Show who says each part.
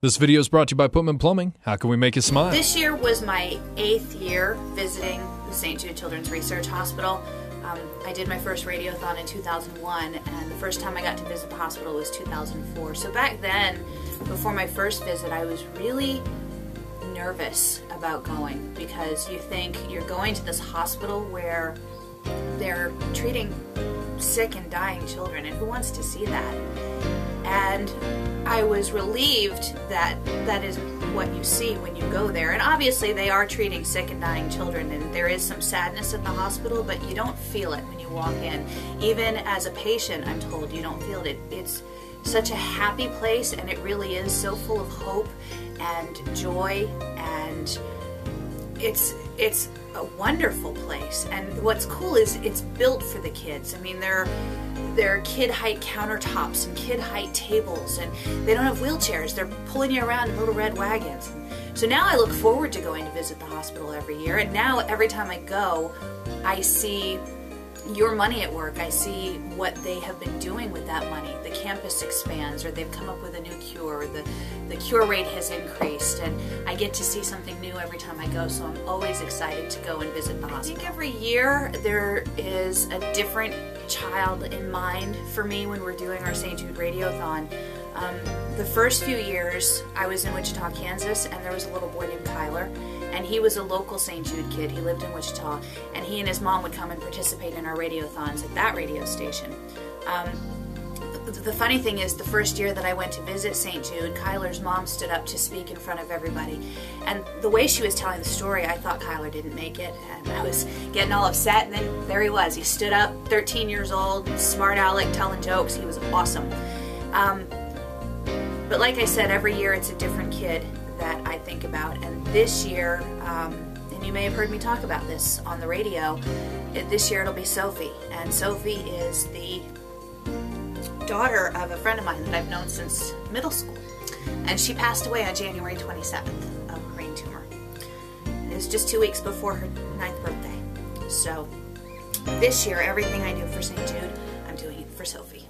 Speaker 1: This video is brought to you by Putman Plumbing. How can we make you smile?
Speaker 2: This year was my 8th year visiting the St Jude Children's Research Hospital. I did my first radiothon in 2001, and the first time I got to visit the hospital was 2004. So back then, before my first visit, I was really nervous about going, because you think you're going to this hospital where they're treating sick and dying children, and who wants to see that? And I was relieved that that is what you see when you go there. And obviously they are treating sick and dying children, and there is some sadness at the hospital, but you don't feel it when you walk in. Even as a patient, I'm told, you don't feel it. It's such a happy place, and it really is so full of hope and joy, and it's a wonderful place. And what's cool is it's built for the kids. I mean, there are kid-height countertops and kid-height tables, and they don't have wheelchairs. They're pulling you around in little red wagons. So now I look forward to going to visit the hospital every year, and now every time I go, I see your money at work. I see what they have been doing with that money. The campus expands, or they've come up with a new cure, the cure rate has increased, and I get to see something new every time I go, so I'm always excited to go and visit the hospital. I think every year there is a different child in mind for me when we're doing our St. Jude Radiothon. The first few years I was in Wichita, Kansas, and there was a little boy named Kyler, and he was a local St. Jude kid. He lived in Wichita, and he and his mom would come and participate in our radiothons at that radio station. The funny thing is, the first year that I went to visit St. Jude, Kyler's mom stood up to speak in front of everybody. And the way she was telling the story, I thought Kyler didn't make it, and I was getting all upset, and then there he was. He stood up, 13 years old, smart aleck, telling jokes. He was awesome. But like I said, every year it's a different kid that I think about. And this year, and you may have heard me talk about this on the radio, this year it'll be Sophie. And Sophie is the daughter of a friend of mine that I've known since middle school. And she passed away on January 27th of a brain tumor. It was just 2 weeks before her 9th birthday. So this year, everything I do for St. Jude, I'm doing it for Sophie.